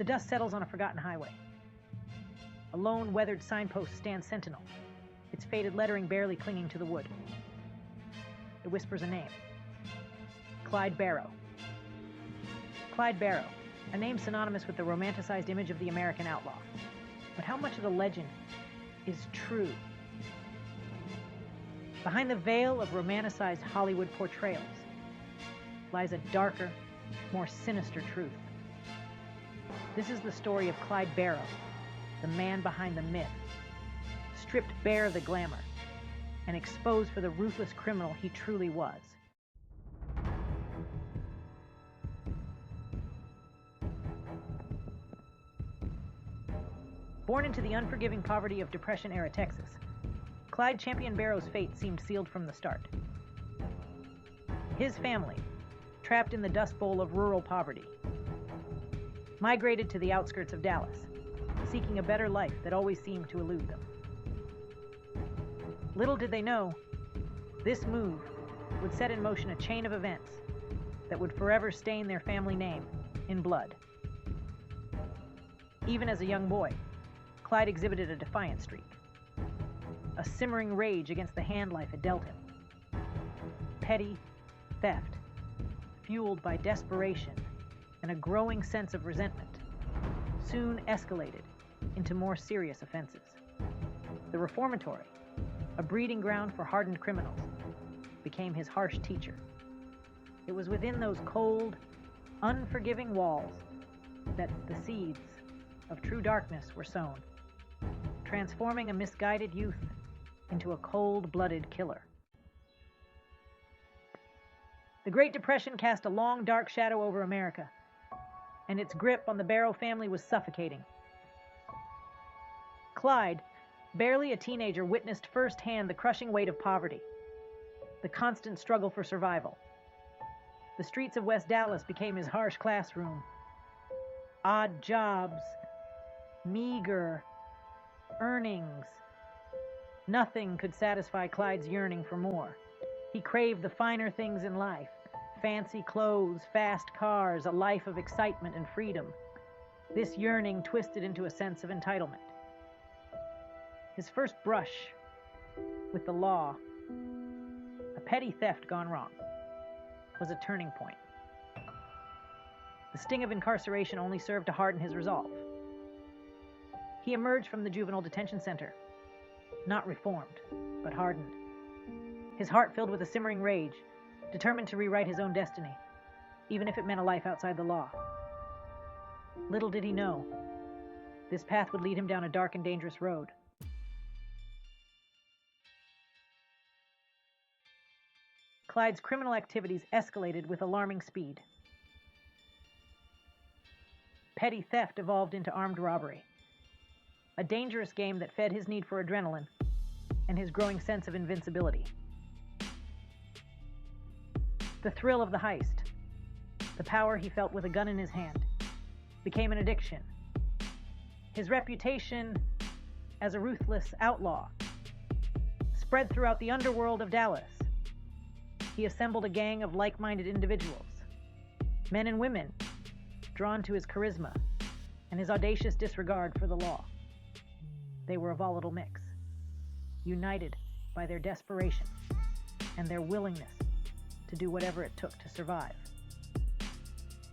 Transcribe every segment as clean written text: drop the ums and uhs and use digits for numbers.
The dust settles on a forgotten highway. A lone, weathered signpost stands sentinel, its faded lettering barely clinging to the wood. It whispers a name. Clyde Barrow. Clyde Barrow, a name synonymous with the romanticized image of the American outlaw. But how much of the legend is true? Behind the veil of romanticized Hollywood portrayals lies a darker, more sinister truth. This is the story of Clyde Barrow, the man behind the myth, stripped bare of the glamour and exposed for the ruthless criminal he truly was. Born into the unforgiving poverty of Depression-era Texas, Clyde Champion Barrow's fate seemed sealed from the start. His family, trapped in the dust bowl of rural poverty, migrated to the outskirts of Dallas, seeking a better life that always seemed to elude them. Little did they know, this move would set in motion a chain of events that would forever stain their family name in blood. Even as a young boy, Clyde exhibited a defiant streak, a simmering rage against the hand life had dealt him. Petty theft, fueled by desperation and a growing sense of resentment, soon escalated into more serious offenses. The reformatory, a breeding ground for hardened criminals, became his harsh teacher. It was within those cold, unforgiving walls that the seeds of true darkness were sown, transforming a misguided youth into a cold-blooded killer. The Great Depression cast a long, dark shadow over America, and its grip on the Barrow family was suffocating. Clyde, barely a teenager, witnessed firsthand the crushing weight of poverty, the constant struggle for survival. The streets of West Dallas became his harsh classroom. Odd jobs, meager earnings. Nothing could satisfy Clyde's yearning for more. He craved the finer things in life: fancy clothes, fast cars, a life of excitement and freedom. This yearning twisted into a sense of entitlement. His first brush with the law, a petty theft gone wrong, was a turning point. The sting of incarceration only served to harden his resolve. He emerged from the juvenile detention center, not reformed, but hardened. His heart filled with a simmering rage, determined to rewrite his own destiny, even if it meant a life outside the law. Little did he know, this path would lead him down a dark and dangerous road. Clyde's criminal activities escalated with alarming speed. Petty theft evolved into armed robbery, a dangerous game that fed his need for adrenaline and his growing sense of invincibility. The thrill of the heist, the power he felt with a gun in his hand, became an addiction. His reputation as a ruthless outlaw spread throughout the underworld of Dallas. He assembled a gang of like-minded individuals, men and women, drawn to his charisma and his audacious disregard for the law. They were a volatile mix, united by their desperation and their willingness to do whatever it took to survive.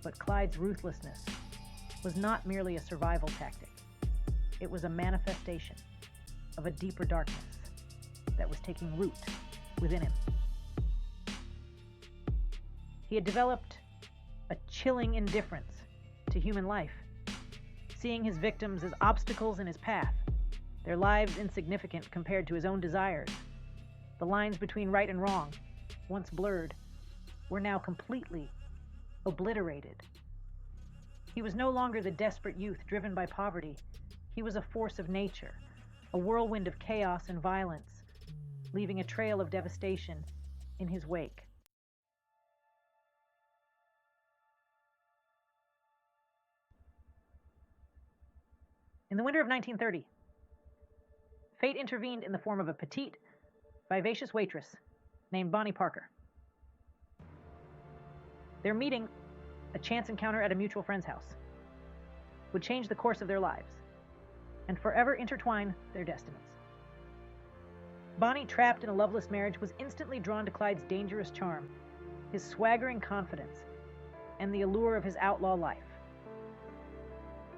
But Clyde's ruthlessness was not merely a survival tactic. It was a manifestation of a deeper darkness that was taking root within him. He had developed a chilling indifference to human life, seeing his victims as obstacles in his path, their lives insignificant compared to his own desires. The lines between right and wrong, once blurred, were now completely obliterated. He was no longer the desperate youth driven by poverty. He was a force of nature, a whirlwind of chaos and violence, leaving a trail of devastation in his wake. In the winter of 1930, fate intervened in the form of a petite, vivacious waitress named Bonnie Parker. Their meeting, a chance encounter at a mutual friend's house. would change the course of their lives and forever intertwine their destinies. Bonnie, trapped in a loveless marriage, was instantly drawn to Clyde's dangerous charm, his swaggering confidence, and the allure of his outlaw life.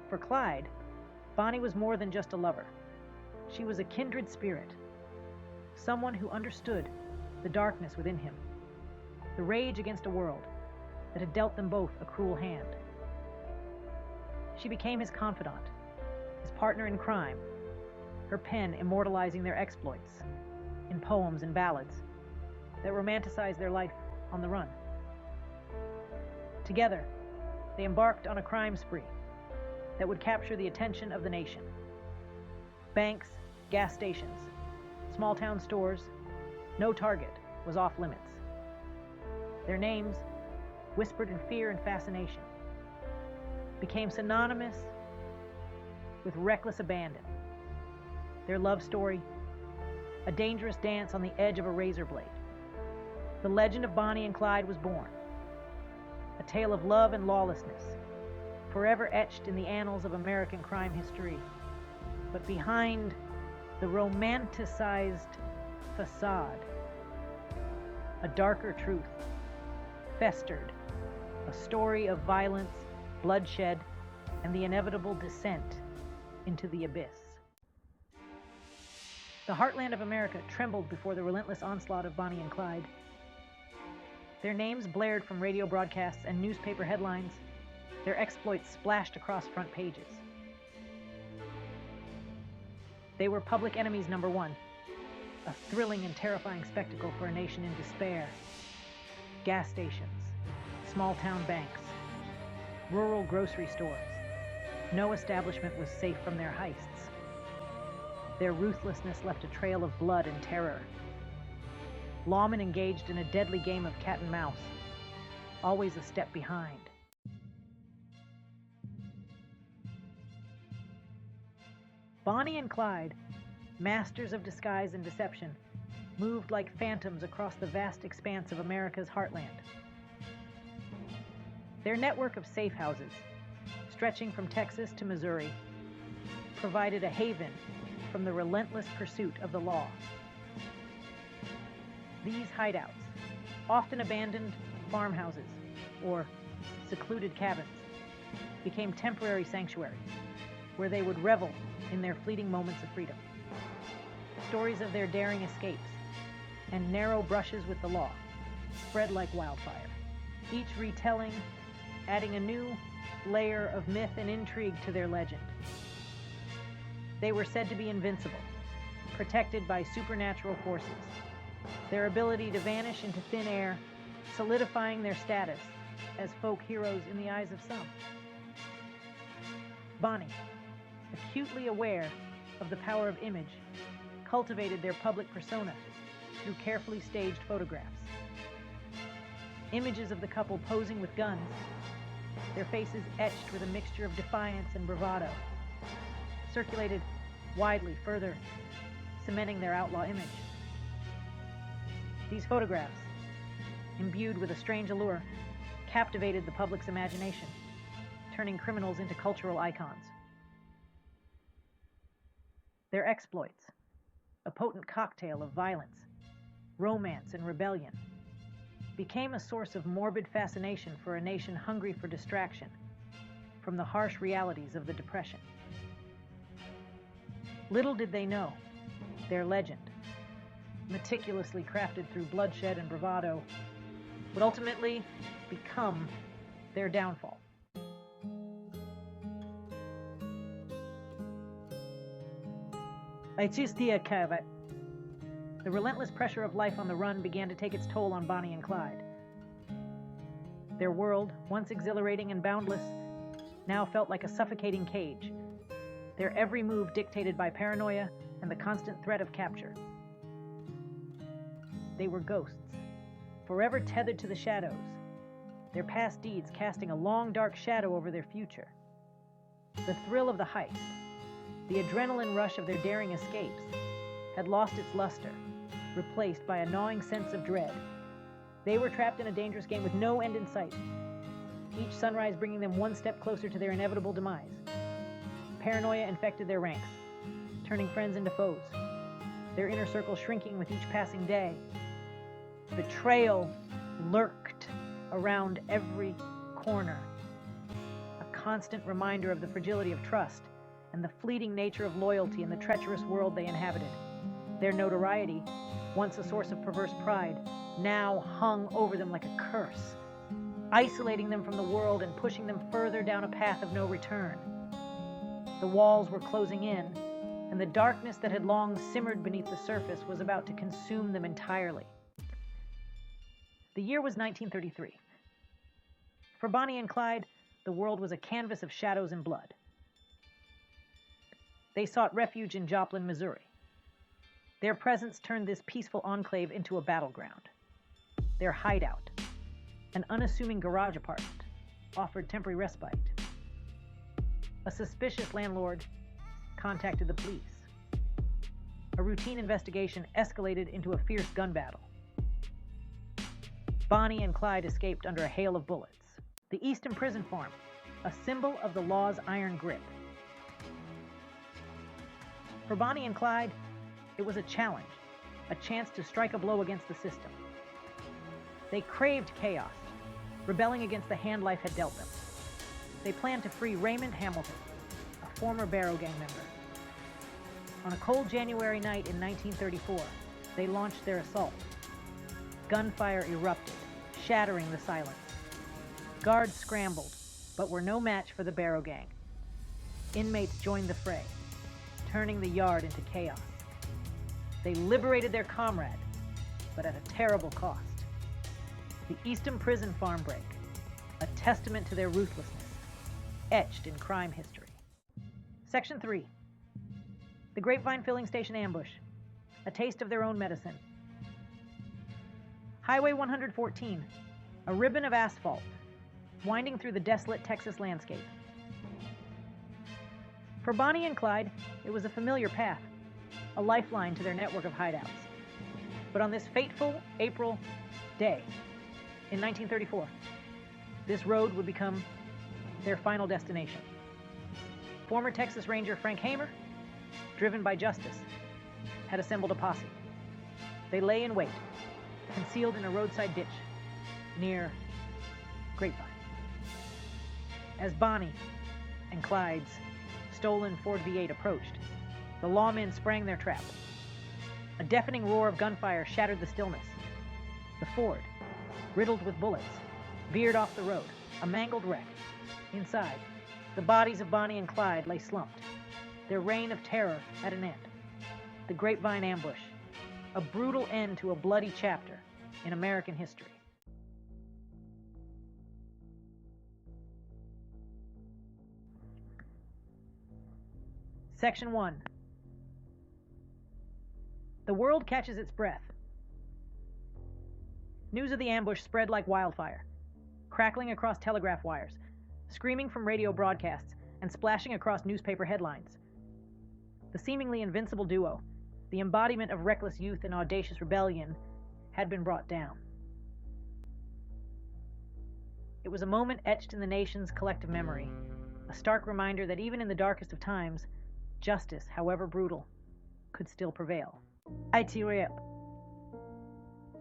For Clyde, Bonnie was more than just a lover. She was a kindred spirit, someone who understood the darkness within him, the rage against a world that had dealt them both a cruel hand. She became his confidant, his partner in crime, her pen immortalizing their exploits in poems and ballads that romanticized their life on the run. Together, they embarked on a crime spree that would capture the attention of the nation. Banks, gas stations, small-town stores, no target was off limits. Their names, whispered in fear and fascination, became synonymous with reckless abandon. Their love story, a dangerous dance on the edge of a razor blade. The legend of Bonnie and Clyde was born, a tale of love and lawlessness, forever etched in the annals of American crime history. But behind the romanticized facade, a darker truth festered, a story of violence, bloodshed, and the inevitable descent into the abyss. The heartland of America trembled before the relentless onslaught of Bonnie and Clyde. Their names blared from radio broadcasts and newspaper headlines. Their exploits splashed across front pages. They were public enemies number one, a thrilling and terrifying spectacle for a nation in despair. Gas stations, small-town banks, rural grocery stores. No establishment was safe from their heists. Their ruthlessness left a trail of blood and terror. Lawmen engaged in a deadly game of cat and mouse, always a step behind. Bonnie and Clyde, masters of disguise and deception, moved like phantoms across the vast expanse of America's heartland. Their network of safe houses, stretching from Texas to Missouri, provided a haven from the relentless pursuit of the law. These hideouts, often abandoned farmhouses or secluded cabins, became temporary sanctuaries where they would revel in their fleeting moments of freedom. Stories of their daring escapes and narrow brushes with the law spread like wildfire, each retelling adding a new layer of myth and intrigue to their legend. They were said to be invincible, protected by supernatural forces, their ability to vanish into thin air, solidifying their status as folk heroes in the eyes of some. Bonnie, acutely aware of the power of image, cultivated their public persona through carefully staged photographs. Images of the couple posing with guns, their faces etched with a mixture of defiance and bravado, circulated widely, further cementing their outlaw image. These photographs, imbued with a strange allure, captivated the public's imagination, turning criminals into cultural icons. Their exploits, a potent cocktail of violence, romance, and rebellion, became a source of morbid fascination for a nation hungry for distraction from the harsh realities of the Depression. Little did they know, their legend, meticulously crafted through bloodshed and bravado, would ultimately become their downfall. The relentless pressure of life on the run began to take its toll on Bonnie and Clyde. Their world, once exhilarating and boundless, now felt like a suffocating cage, their every move dictated by paranoia and the constant threat of capture. They were ghosts, forever tethered to the shadows, their past deeds casting a long, dark shadow over their future. The thrill of the heist, the adrenaline rush of their daring escapes, had lost its luster, replaced by a gnawing sense of dread. They were trapped in a dangerous game with no end in sight, each sunrise bringing them one step closer to their inevitable demise. Paranoia infected their ranks, turning friends into foes, their inner circle shrinking with each passing day. Betrayal lurked around every corner, a constant reminder of the fragility of trust and the fleeting nature of loyalty in the treacherous world they inhabited. Their notoriety, once a source of perverse pride, now hung over them like a curse, isolating them from the world and pushing them further down a path of no return. The walls were closing in, and the darkness that had long simmered beneath the surface was about to consume them entirely. The year was 1933. For Bonnie and Clyde, the world was a canvas of shadows and blood. They sought refuge in Joplin, Missouri. Their presence turned this peaceful enclave into a battleground. Their hideout, an unassuming garage apartment, offered temporary respite. A suspicious landlord contacted the police. A routine investigation escalated into a fierce gun battle. Bonnie and Clyde escaped under a hail of bullets. The Easton Prison Farm, a symbol of the law's iron grip. For Bonnie and Clyde, it was a challenge, a chance to strike a blow against the system. They craved chaos, rebelling against the hand life had dealt them. They planned to free Raymond Hamilton, a former Barrow gang member. On a cold January night in 1934, they launched their assault. Gunfire erupted, shattering the silence. Guards scrambled, but were no match for the Barrow gang. Inmates joined the fray, turning the yard into chaos. They liberated their comrade, but at a terrible cost. The Easton Prison Farm break, a testament to their ruthlessness, etched in crime history. Section 3. The Grapevine Filling Station Ambush, a taste of their own medicine. Highway 114, a ribbon of asphalt, winding through the desolate Texas landscape. For Bonnie and Clyde, it was a familiar path, a lifeline to their network of hideouts. But on this fateful April day in 1934, this road would become their final destination. Former Texas Ranger Frank Hamer, driven by justice, had assembled a posse. They lay in wait, concealed in a roadside ditch near Grapevine. As Bonnie and Clyde's stolen Ford V8 approached, the lawmen sprang their trap. A deafening roar of gunfire shattered the stillness. The Ford, riddled with bullets, veered off the road, a mangled wreck. Inside, the bodies of Bonnie and Clyde lay slumped, their reign of terror at an end. The Grapevine Ambush, a brutal end to a bloody chapter in American history. Section 1. The world catches its breath. News of the ambush spread like wildfire, crackling across telegraph wires, screaming from radio broadcasts, and splashing across newspaper headlines. The seemingly invincible duo, the embodiment of reckless youth and audacious rebellion, had been brought down. It was a moment etched in the nation's collective memory, a stark reminder that even in the darkest of times, justice, however brutal, could still prevail.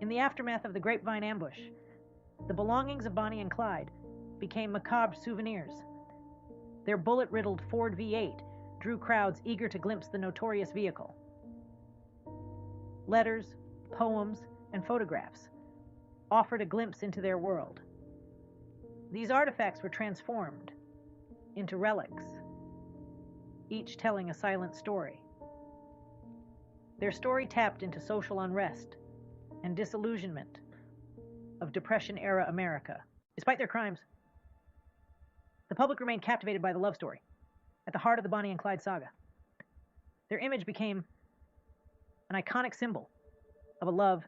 In the aftermath of the Grapevine Ambush, the belongings of Bonnie and Clyde became macabre souvenirs. Their bullet-riddled Ford V8 drew crowds eager to glimpse the notorious vehicle. Letters, poems, and photographs offered a glimpse into their world. These artifacts were transformed into relics, each telling a silent story. Their story tapped into social unrest and disillusionment of Depression-era America. Despite their crimes, the public remained captivated by the love story at the heart of the Bonnie and Clyde saga. Their image became an iconic symbol of a love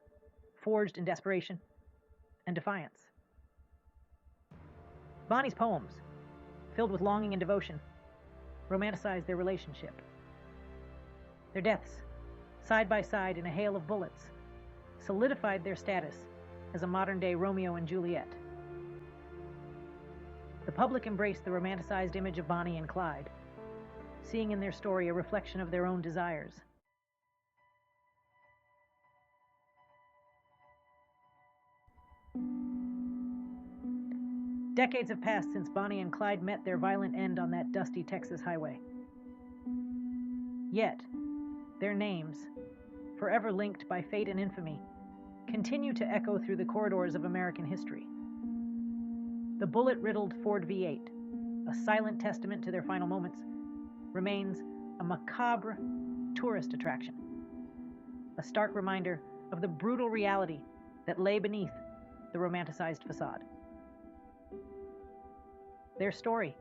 forged in desperation and defiance. Bonnie's poems, filled with longing and devotion, romanticized their relationship. Their deaths, side by side in a hail of bullets, solidified their status as a modern-day Romeo and Juliet. The public embraced the romanticized image of Bonnie and Clyde, seeing in their story a reflection of their own desires. Decades have passed since Bonnie and Clyde met their violent end on that dusty Texas highway. Yet, their names, forever linked by fate and infamy, continue to echo through the corridors of American history. The bullet-riddled Ford V8, a silent testament to their final moments, remains a macabre tourist attraction, a stark reminder of the brutal reality that lay beneath the romanticized facade. Their story,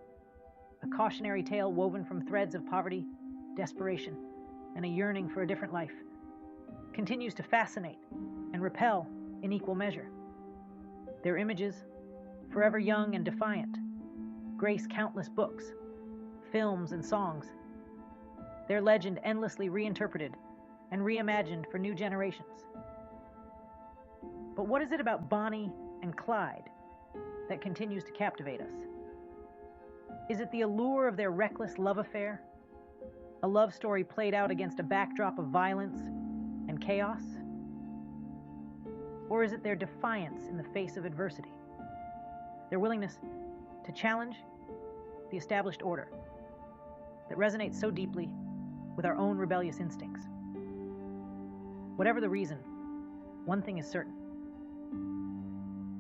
a cautionary tale woven from threads of poverty, desperation, and a yearning for a different life, continues to fascinate and repel in equal measure. Their images, forever young and defiant, grace countless books, films, and songs. Their legend endlessly reinterpreted and reimagined for new generations. But what is it about Bonnie and Clyde that continues to captivate us? Is it the allure of their reckless love affair? A love story played out against a backdrop of violence and chaos? Or is it their defiance in the face of adversity? Their willingness to challenge the established order that resonates so deeply with our own rebellious instincts? Whatever the reason, one thing is certain.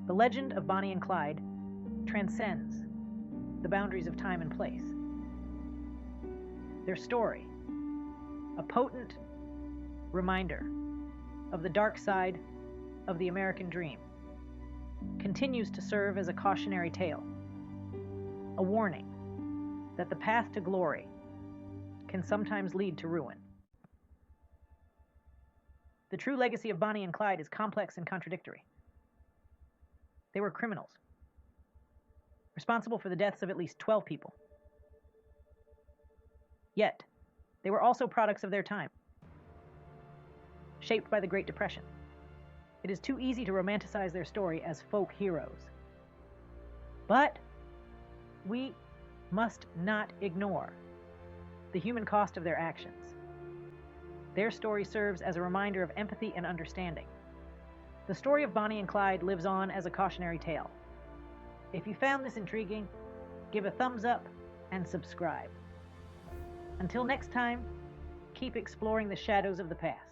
The legend of Bonnie and Clyde transcends the boundaries of time and place. Their story, a potent reminder of the dark side of the American dream, continues to serve as a cautionary tale, a warning that the path to glory can sometimes lead to ruin. The true legacy of Bonnie and Clyde is complex and contradictory. They were criminals, responsible for the deaths of at least 12 people. Yet, they were also products of their time, shaped by the Great Depression. It is too easy to romanticize their story as folk heroes. But we must not ignore the human cost of their actions. Their story serves as a reminder of empathy and understanding. The story of Bonnie and Clyde lives on as a cautionary tale. If you found this intriguing, give a thumbs up and subscribe. Until next time, keep exploring the shadows of the past.